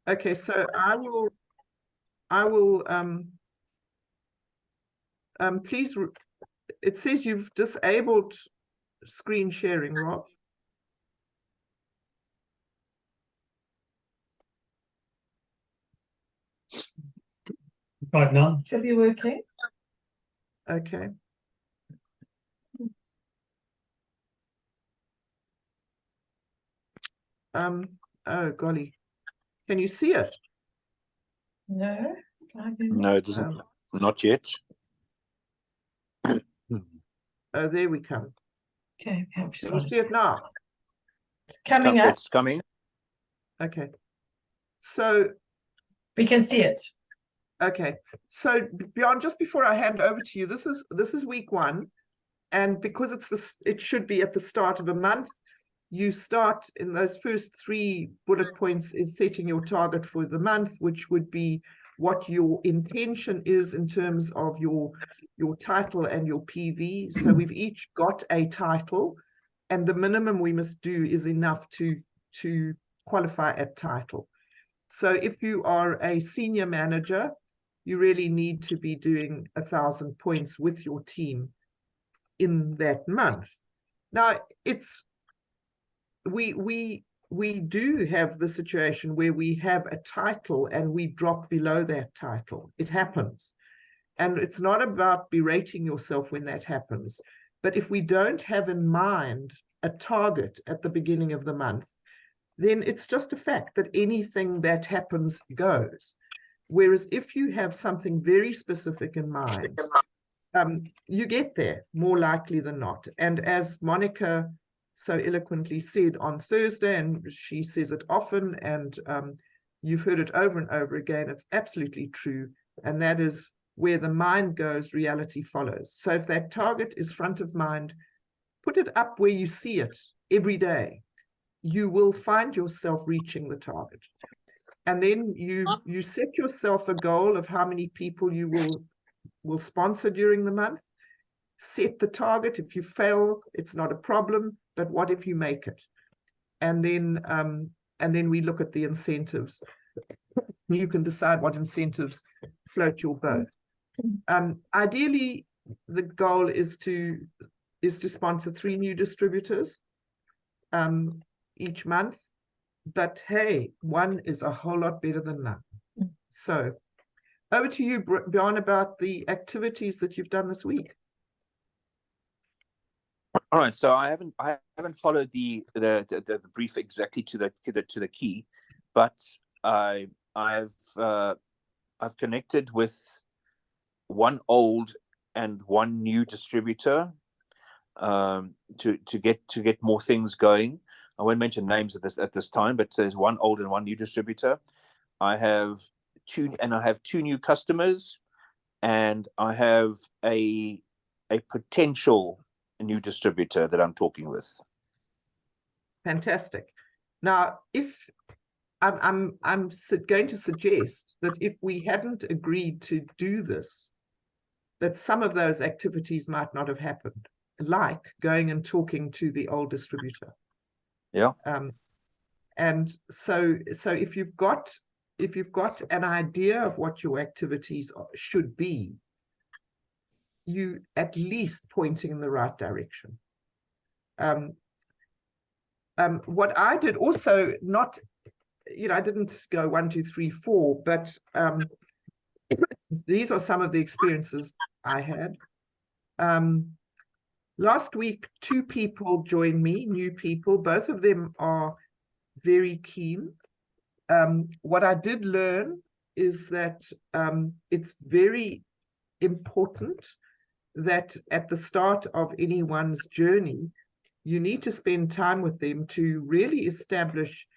Okay, so I will please, it says you've disabled screen sharing, Rob. Right now. Should be working. Okay. Oh golly, can you see it? No. No, it doesn't. Not yet. Oh, there we come. Okay, Can you see it now? it's coming up. It's coming. Okay. So, We can see it. okay. So Bjorn, just before I hand over to you, this is week 1. And because it should be at the start of a month, you start in those first 3 bullet points is setting your target for the month, which would be what your intention is in terms of your title and your PV. So we've each got a title, and the minimum we must do is enough to qualify at title. So if you are a senior manager, you really need to be doing 1,000 points with your team in that month. Now, we do have the situation where we have a title and we drop below that title. It happens. And it's not about berating yourself when that happens. But if we don't have in mind a target at the beginning of the month, then it's just a fact that anything that happens goes. Whereas if you have something very specific in mind, you get there more likely than not. And as Monica so eloquently said on Thursday, and she says it often, and you've heard it over and over again, it's absolutely true. And that is where the mind goes, reality follows. So if that target is front of mind, put it up where you see it every day. You will find yourself reaching the target. And then you set yourself a goal of how many people you will sponsor during the month. Set the target. If you fail, it's not a problem, but what if you make it? And then we look at the incentives. You can decide what incentives float your boat. Ideally, the goal is to sponsor 3 new distributors each month, but hey, 1 is a whole lot better than none. So over to you, Bjorn, about the activities that you've done this week. All right, so I haven't followed the brief exactly to the key, but I've connected with 1 old and 1 new distributor to get more things going. I won't mention names at this time, but there's 1 old and 1 new distributor. I have 2 new customers, and I have a potential new distributor that I'm talking with. Fantastic. Now, if I'm going to suggest that if we hadn't agreed to do this, that some of those activities might not have happened, like going and talking to the old distributor. Yeah. And so if you've got an idea of what your activities should be, you at least pointing in the right direction. What I did also, not, I didn't go 1, 2, 3, 4, but these are some of the experiences I had. Last week, 2 people joined me, new people. Both of them are very keen. What I did learn is that it's very important that at the start of anyone's journey, you need to spend time with them to really establish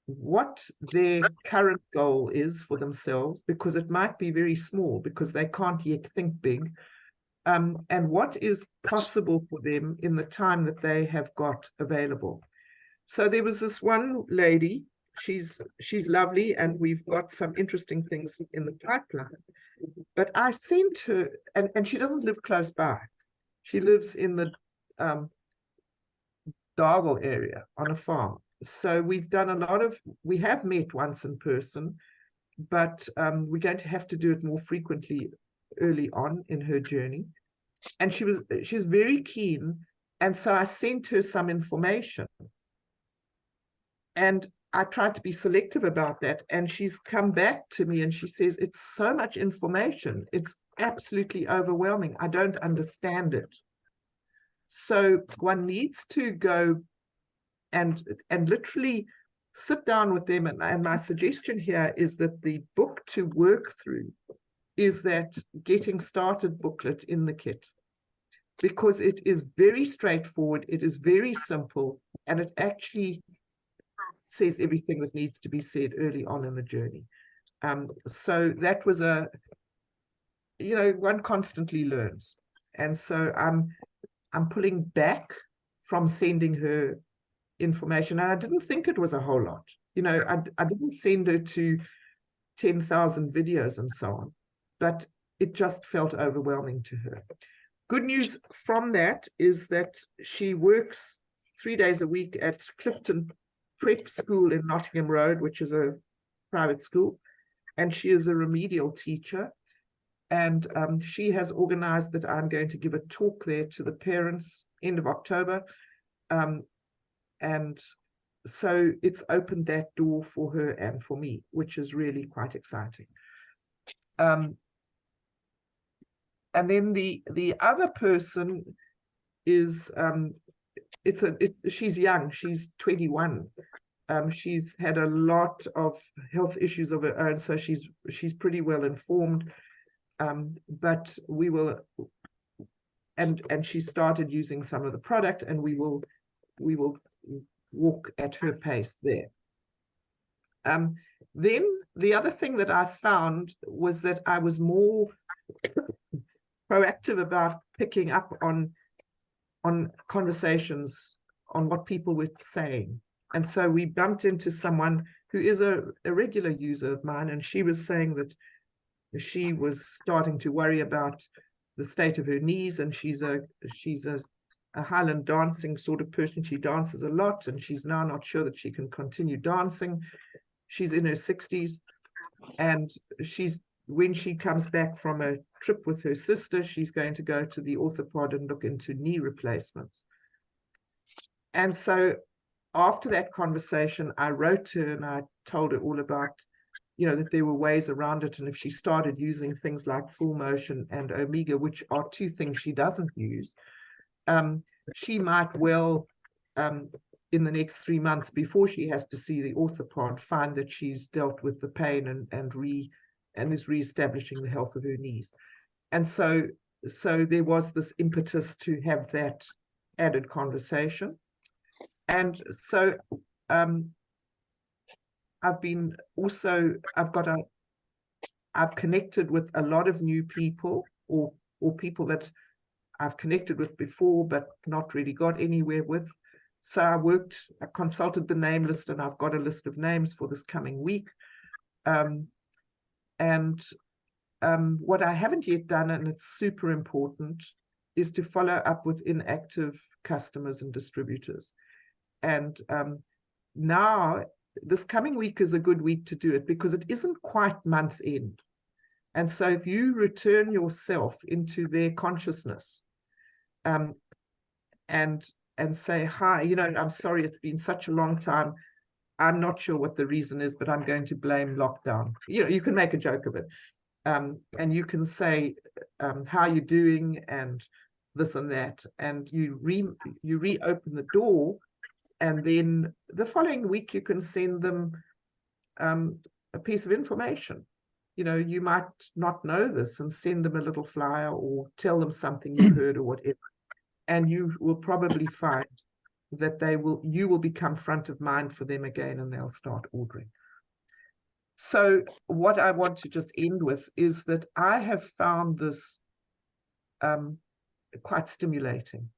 what their current goal is for themselves, because it might be very small because they can't yet think big, and what is possible for them in the time that they have got available. So there was this one lady, she's lovely, and we've got some interesting things in the pipeline. But I sent her, and she doesn't live close by. She lives in the Dargle area on a farm. so we've done a lot of, we have met once in person, but we're going to have to do it more frequently early on in her journey. And she was very keen. And so I sent her some information. And I tried to be selective about that. And she's come back to me and she says, it's so much information. It's absolutely overwhelming. I don't understand it. So one needs to go and literally sit down with them. And my suggestion here is that the book to work through is that Getting Started booklet in the kit, because it is very straightforward, it is very simple, and it actually says everything that needs to be said early on in the journey. So that was one constantly learns. And so I'm pulling back from sending her information. And I didn't think it was a whole lot. I didn't send her to 10,000 videos and so on, but it just felt overwhelming to her. Good news from that is that she works 3 days a week at Clifton Prep School in Nottingham Road, which is a private school, and she is a remedial teacher. And she has organized that I'm going to give a talk there to the parents end of October. And so it's opened that door for her and for me, which is really quite exciting. And then the other person is she's young, she's 21. She's had a lot of health issues of her own, so she's pretty well informed. But we will, and she started using some of the product, and we will walk at her pace there. Then the other thing that I found was that I was more proactive about picking up on conversations, on what people were saying. And so we bumped into someone who is a regular user of mine, and she was saying that she was starting to worry about the state of her knees, and she's a Highland dancing sort of person. She dances a lot, and she's now not sure that she can continue dancing. She's in her 60s, and when she comes back from a trip with her sister, she's going to go to the orthopod and look into knee replacements. And so after that conversation, I wrote to her and I told her all about, that there were ways around it. And if she started using things like Full Motion and Omega, which are two things she doesn't use, she might well, in the next 3 months before she has to see the orthopod, find that she's dealt with the pain and is reestablishing the health of her knees. And so there was this impetus to have that added conversation. And so I've connected with a lot of new people, or people that I've connected with before but not really got anywhere with. So I consulted the name list, and I've got a list of names for this coming week. What I haven't yet done, and it's super important, is to follow up with inactive customers and distributors. And now this coming week is a good week to do it, because it isn't quite month end. And so if you return yourself into their consciousness, and say, hi, I'm sorry, it's been such a long time. I'm not sure what the reason is, but I'm going to blame lockdown. You can make a joke of it. And you can say, how you doing, and this and that. And you reopen the door. And then the following week, you can send them a piece of information. You might not know this, and send them a little flyer or tell them something you've heard or whatever. And you will probably find that you will become front of mind for them again, and they'll start ordering. So what I want to just end with is that I have found this quite stimulating.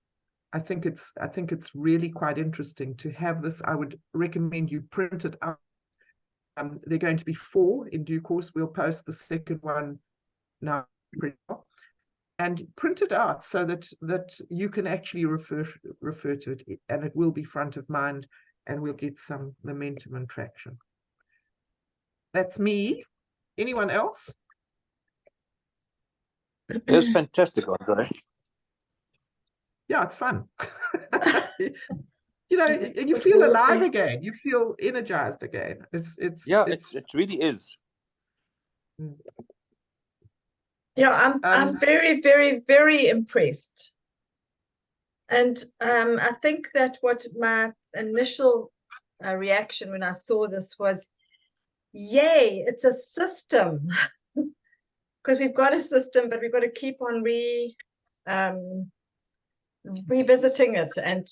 I think it's really quite interesting to have this. I would recommend you print it out. They're going to be 4 in due course. We'll post the second one now, and print it out so that you can actually refer to it, and it will be front of mind and we'll get some momentum and traction. That's me. Anyone else? It was fantastic, Andre. Yeah, it's fun. You know, you feel alive again. You feel energized again. Yeah, it really is. Yeah, I'm very, very, very impressed. And I think that what my initial reaction when I saw this was, yay, it's a system. Because we've got a system, but we've got to keep on revisiting it and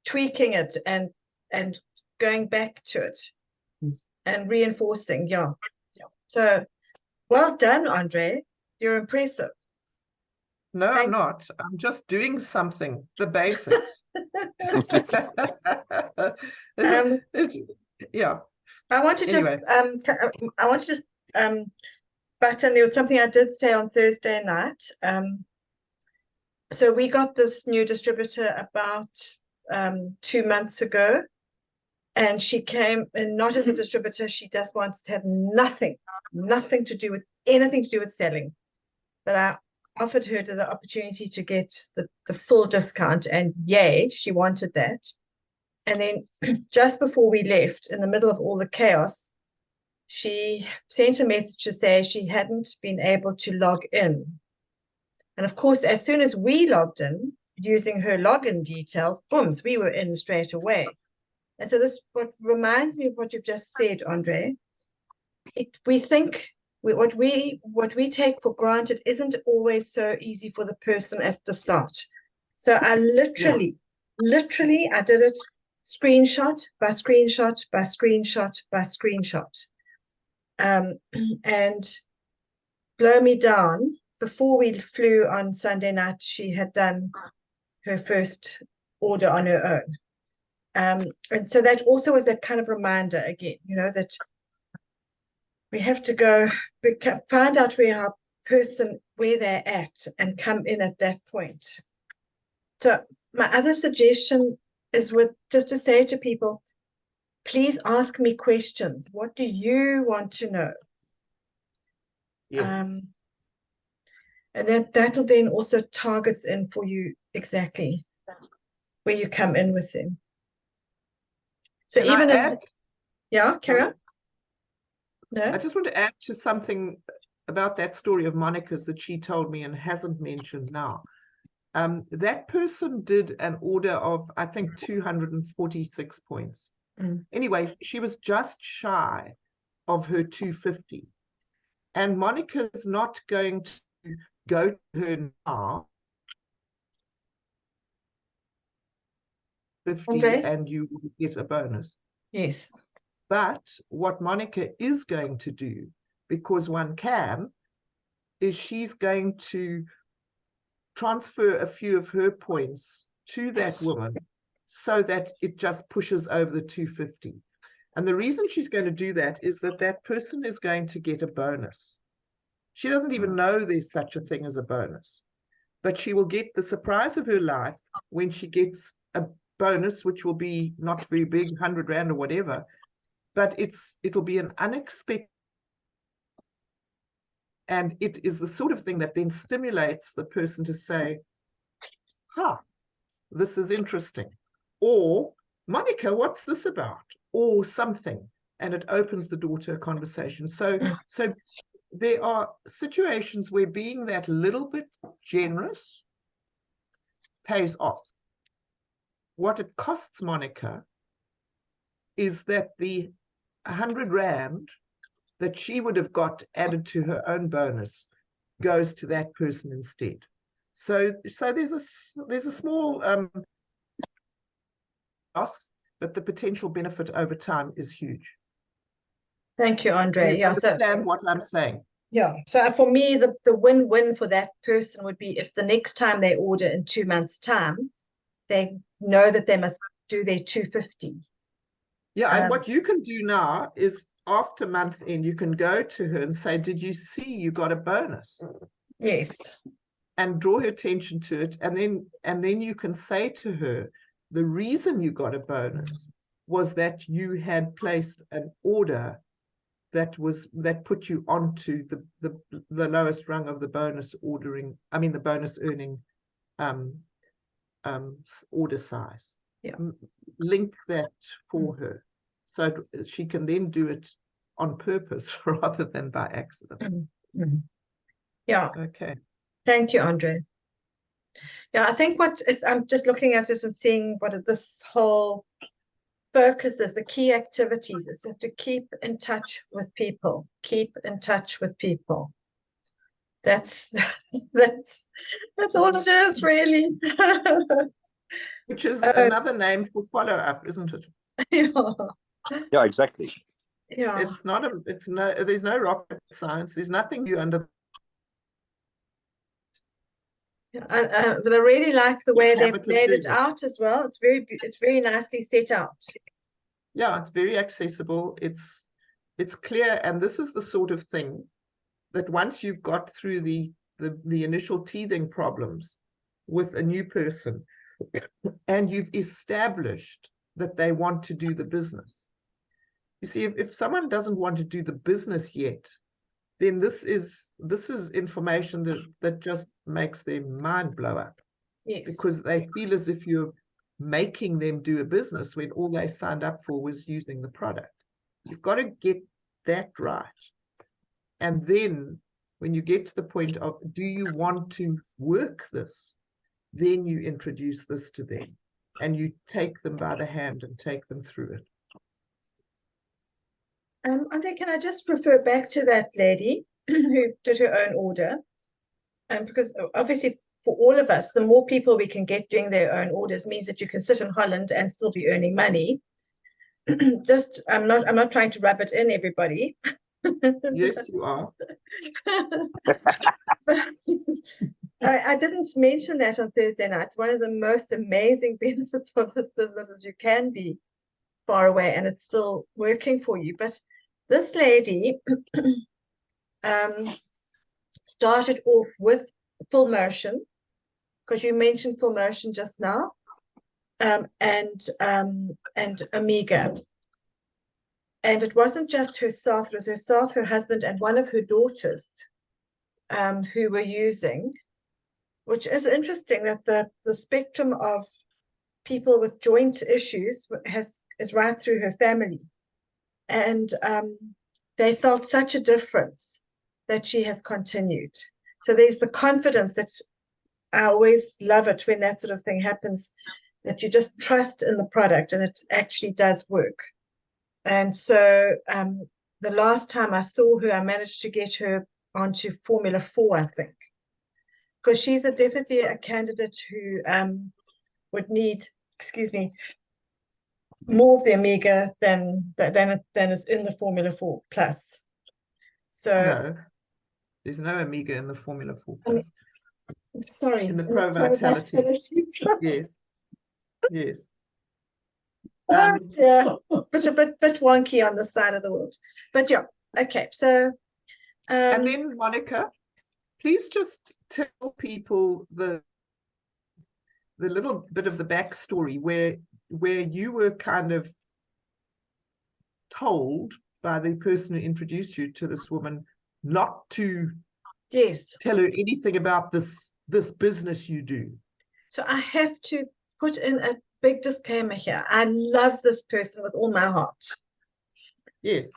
tweaking it and going back to it and reinforcing. Yeah. So well done, Andre. You're impressive. No, I'm not. I'm just doing something, the basics. Yeah. I want to just but there was something I did say on Thursday night. So we got this new distributor about 2 months ago, and she came, and not as a distributor, she just wants to have nothing to do with anything to do with selling. But I offered her the opportunity to get the full discount, and yay, she wanted that. And then just before we left, in the middle of all the chaos, she sent a message to say she hadn't been able to log in. And of course, as soon as we logged in, using her login details, booms, we were in straight away. And so this what reminds me of what you've just said, Andre. We think what we take for granted isn't always so easy for the person at the start. So I literally, I did it screenshot by screenshot by screenshot by screenshot. And blow me down, before we flew on Sunday night, she had done her first order on her own. And so that also was that kind of reminder again, you know, that we have to go find out where they're at and come in at that point. So my other suggestion is just to say to people, please ask me questions. What do you want to know? Yes. And that'll then also targets in for you exactly where you come in with them. So Can even I add? carry on. No, I just want to add to something about that story of Monica's that she told me and hasn't mentioned now. That person did an order of, I think, 246 points. Anyway, she was just shy of her 250. And Monica's not going to go to her now 50 Andre? And you will get a bonus. yes. But what Monica is going to do, because one can, is she's going to transfer a few of her points to that woman so that it just pushes over the 250. And the reason she's going to do that is that that person is going to get a bonus. She doesn't even know there's such a thing as a bonus, but she will get the surprise of her life when she gets a bonus, which will be not very big, 100 Rand or whatever, but it'll be an unexpected. And it is the sort of thing that then stimulates the person to say, this is interesting. Or, Monica, what's this about? Or something. And it opens the door to a conversation. So there are situations where being that little bit generous pays off. What it costs Monica is that the 100 Rand that she would have got added to her own bonus goes to that person instead. So there's a small loss, but the potential benefit over time is huge. Thank you, Andre. You understand what I'm saying? Yeah. So for me, the win-win for that person would be if the next time they order in 2 months' time, they know that they must do their 250. Yeah, and what you can do now is after month end, you can go to her and say, did you see you got a bonus? Yes. And draw her attention to it. And then you can say to her, the reason you got a bonus was that you had placed an order that put you onto the lowest rung of the bonus the bonus earning order size. Yeah. Link that for her so she can then do it on purpose rather than by accident. Yeah. Okay. Thank you, Andre. Yeah, I think I'm just looking at it and seeing what this whole focus is, the key activities. It's just to keep in touch with people. Keep in touch with people. That's all it is, really. Which is another name for follow-up, isn't it? Yeah, exactly. Yeah. There's no rocket science. There's nothing new under. But I really like the way they've laid it it. out as well. It's very nicely set out. Yeah, it's very accessible. It's clear, and this is the sort of thing that once you've got through the initial teething problems with a new person, and you've established that they want to do the business. You see, if someone doesn't want to do the business yet, then this is information that just makes their mind blow up. Yes. Because they feel as if you're making them do a business when all they signed up for was using the product. You've got to get that right. And then when you get to the point of, do you want to work this? Then you introduce this to them and you take them by the hand and take them through it. Andre, can I just refer back to that lady who did her own order? Because obviously for all of us, the more people we can get doing their own orders means that you can sit in Holland and still be earning money. I'm not trying to rub it in everybody. Yes, you are. I didn't mention that on Thursday night. One of the most amazing benefits of this business is you can be far away and it's still working for you. But this lady started off with full motion, because you mentioned full motion just now, and Omega. And it wasn't just herself, it was herself, her husband, and one of her daughters who were using, which is interesting that the spectrum of people with joint issues is right through her family. And they felt such a difference that she has continued. So there's the confidence that I always love it when that sort of thing happens, that you just trust in the product and it actually does work. And so the last time I saw her, I managed to get her onto Formula 4, I think, because she's definitely a candidate who would need, more of the Omega than is in the Formula 4 Plus. So no, there's no Omega in the Formula 4 Plus. Sorry, in the Pro Vitality. Yes, yes. Yeah, but a bit wonky on the side of the world. But yeah, okay. So and then Monica, please just tell people the little bit of the backstory where you were kind of told by the person who introduced you to this woman not to tell her anything about this business you do. So I have to put in a big disclaimer here. I love this person with all my heart. Yes.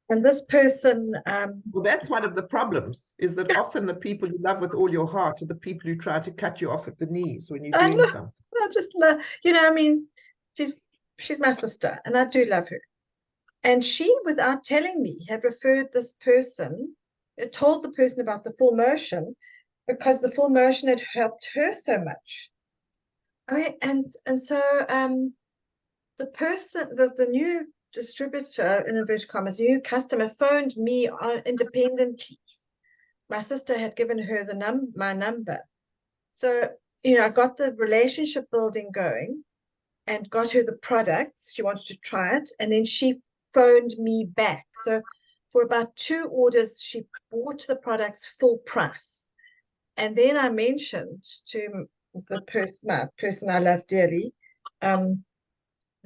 And this person... well, that's one of the problems, is that often the people you love with all your heart are the people who try to cut you off at the knees when you're doing something. I just love, I mean, she's my sister, and I do love her. And she, without telling me, had referred this person, told the person about the full motion, because the full motion had helped her so much. I mean, and so the person, the new distributor, in inverted commas, new customer, phoned me independently. My sister had given her my number. So, I got the relationship building going and got her the products. She wanted to try it. And then she phoned me back. So for about 2 orders, she bought the products full price. And then I mentioned to the person I love dearly, that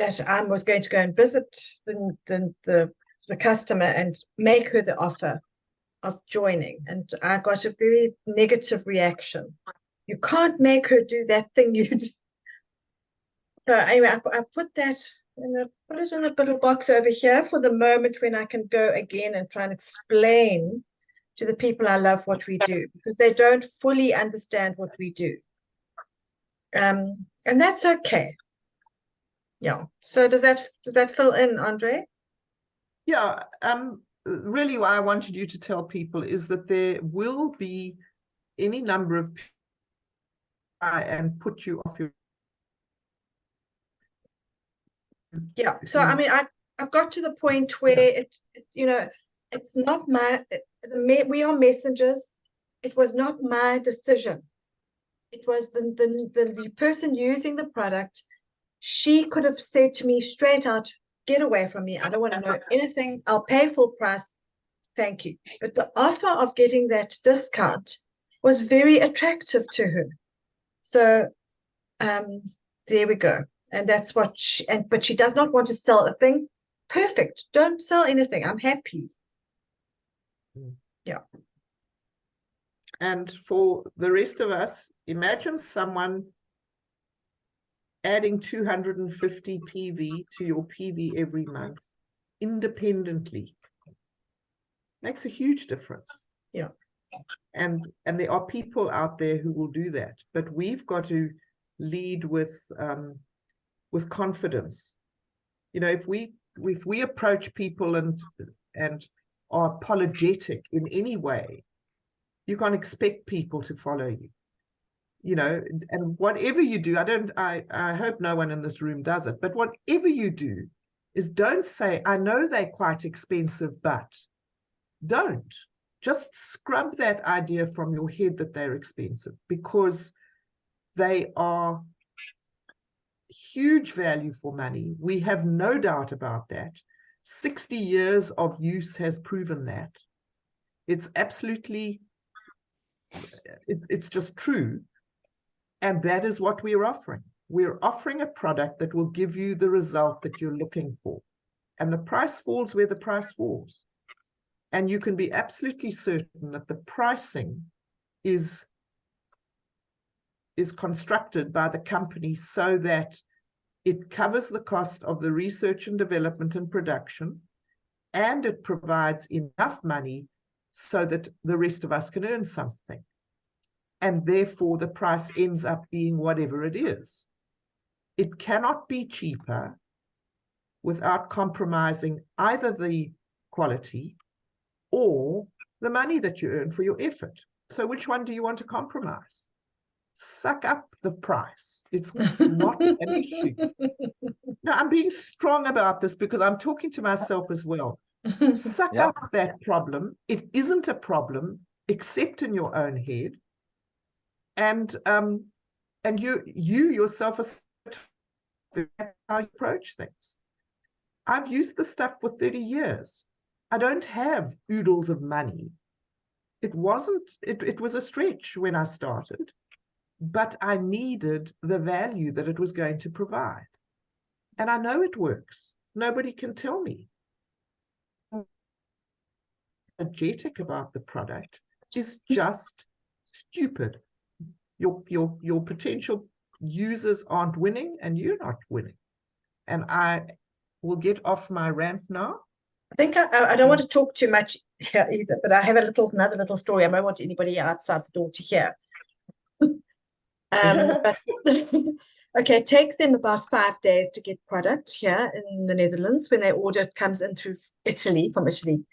that I was going to go and visit the customer and make her the offer of joining, and I got a very negative reaction. You can't make her do that thing you did. So anyway, I put that put it in a little box over here for the moment when I can go again and try and explain to the people I love what we do, because they don't fully understand what we do. And that's okay. Yeah. So does that fill in, Andre? Yeah. Really what I wanted you to tell people is that there will be any number of people and put you off your. Yeah. So I mean, I've got to the point where it you know, it's not we are messengers. It was not my decision. It was the person using the product. She could have said to me straight out, get away from me. I don't want to know anything. I'll pay full price. Thank you. But the offer of getting that discount was very attractive to her. So there we go. And that's what but she does not want to sell a thing. Perfect. Don't sell anything. I'm happy. Yeah. And for the rest of us, imagine someone adding 250 PV to your PV every month independently. Makes a huge difference. Yeah. And there are people out there who will do that, but we've got to lead with confidence. You know, if we approach people and are apologetic in any way, you can't expect people to follow you. You know, and whatever you do, I hope no one in this room does it, but whatever you do is don't say, I know they're quite expensive, but don't. Just scrub that idea from your head that they're expensive, because they are huge value for money. We have no doubt about that. 60 years of use has proven that. It's absolutely, it's just true. And that is what we're offering. We're offering a product that will give you the result that you're looking for. And the price falls where the price falls. And you can be absolutely certain that the pricing is constructed by the company so that it covers the cost of the research and development and production, and it provides enough money so that the rest of us can earn something. And therefore the price ends up being whatever it is. It cannot be cheaper without compromising either the quality or the money that you earn for your effort. So which one do you want to compromise? Suck up the price. It's not an issue. No, I'm being strong about this because I'm talking to myself as well. Suck up that problem. It isn't a problem except in your own head. And you yourself are how you approach things. I've used the stuff for 30 years. I don't have oodles of money. It was a stretch when I started, but I needed the value that it was going to provide. And I know it works. Nobody can tell me. Energetic about the product is just stupid. Your potential users aren't winning and you're not winning. And I will get off my rant now. I think I don't want to talk too much here either, but I have another little story. I don't want anybody outside the door to hear. But okay, it takes them about 5 days to get product here in the Netherlands. When they order, it comes in from Italy.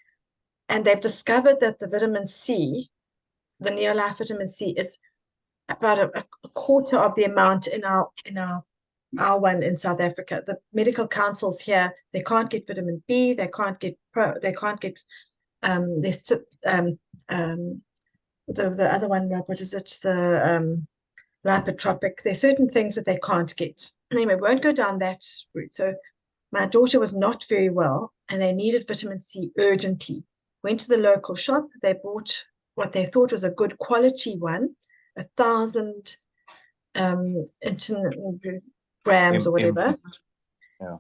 And they've discovered that the vitamin C, the Neolife vitamin C, is about a quarter of the amount in our one in South Africa. The medical councils here, they can't get vitamin B, they can't get the other one, what is it? The lipotropic. There's certain things that they can't get. Anyway, won't go down that route. So my daughter was not very well and they needed vitamin C urgently. Went to the local shop, they bought what they thought was a good quality one, 1,000 grams or whatever. Yeah.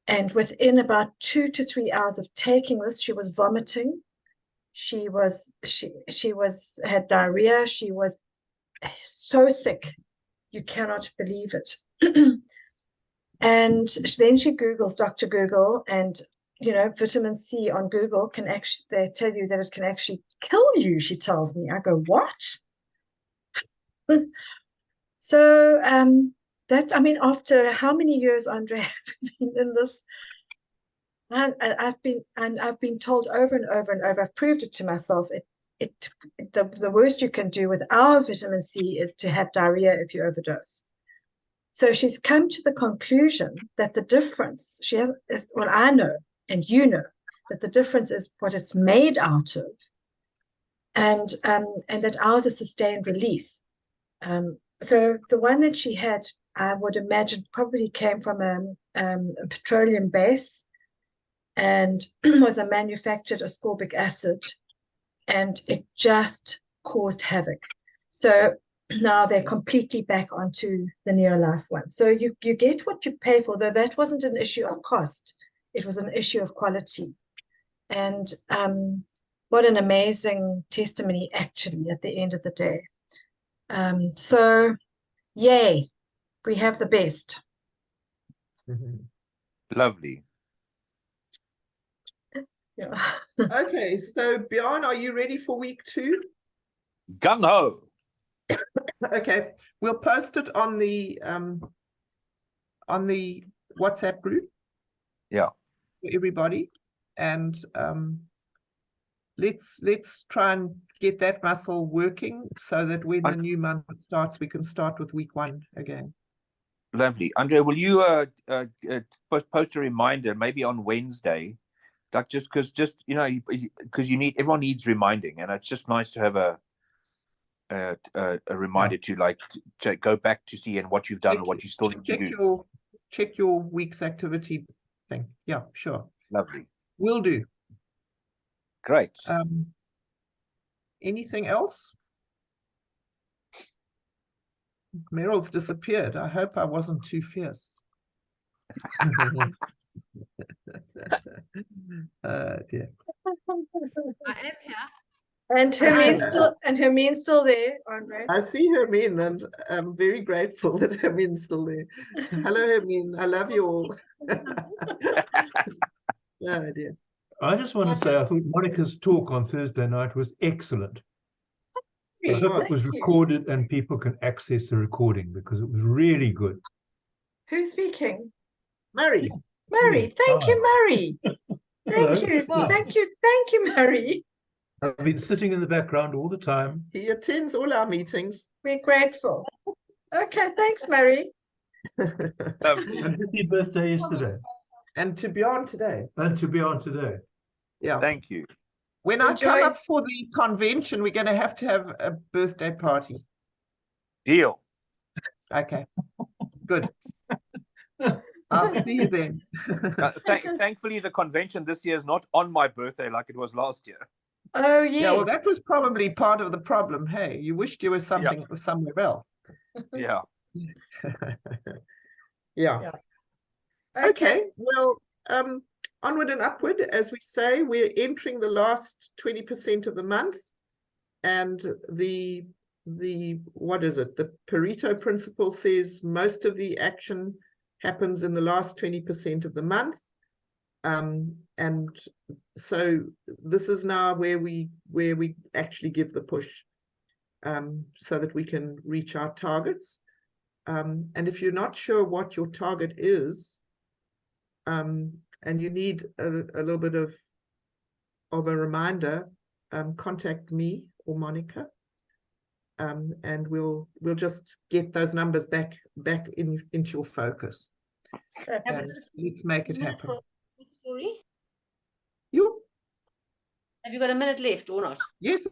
And within about 2 to 3 hours of taking this, she was vomiting. She had diarrhea. She was so sick. You cannot believe it. And then she Googles Dr. Google, and vitamin C on Google can actually, they tell you that it can actually kill you, she tells me. I go, what? So after how many years, Andre, have we been in this? And I've been told over and over and over, I've proved it to myself, the worst you can do with our vitamin C is to have diarrhea if you overdose. So she's come to the conclusion that the difference I know, and you know, that the difference is what it's made out of, and that ours is sustained release. So the one that she had, I would imagine, probably came from a petroleum base, and was a manufactured ascorbic acid, and it just caused havoc. So now they're completely back onto the Neolife one. So you get what you pay for, though that wasn't an issue of cost. It was an issue of quality. And what an amazing testimony, actually, at the end of the day. So, yay, we have the best. Lovely. Yeah. Okay, so Bjorn, are you ready for week 2? Gung ho. Okay, we'll post it on the WhatsApp group. Yeah. For everybody, and let's try and get that muscle working so that when the new month starts, we can start with week 1 again. Lovely. Andre, will you post a reminder maybe on Wednesday? Like because everyone needs reminding, and it's just nice to have a reminder to go back to see and what you've done and what you still need to do. Check your week's activity thing. Yeah, sure. Lovely. Will do. Great. Anything else? Meryl's disappeared. I hope I wasn't too fierce. Dear. I am here. And Hermine's still there, Andre. I see Hermine, and I'm very grateful that Hermine's still there. Hello, Hermine. I love you all. Oh, dear. I just want to say I thought Monica's talk on Thursday night was excellent. I hope it was recorded and people can access the recording because it was really good. Who's speaking? Mary. Mary. Thank you, Mary. Thank you. Well, Thank you, Mary. I've been sitting in the background all the time. He attends all our meetings. We're grateful. Okay, thanks, Mary. And happy birthday yesterday. And to be on today. And to be on today. Yeah. Thank you. When I come Enjoy. up for the convention, we're going to have a birthday party. Deal. Okay. Good. I'll see you then. Thankfully, the convention this year is not on my birthday like it was last year. Oh, yes. Yeah, well, that was probably part of the problem. Hey, you wished you were somewhere else. Yeah. Yeah. Okay. Well, onward and upward, as we say. We're entering the last 20% of the month, and the what is it? The Pareto principle says most of the action happens in the last 20% of the month. And so this is now where we actually give the push, so that we can reach our targets. And if you're not sure what your target is, and you need a little bit of a reminder, contact me or Monica, and we'll just get those numbers back into your focus. And let's make it happen. Story? You? Have you got a minute left or not? Yes,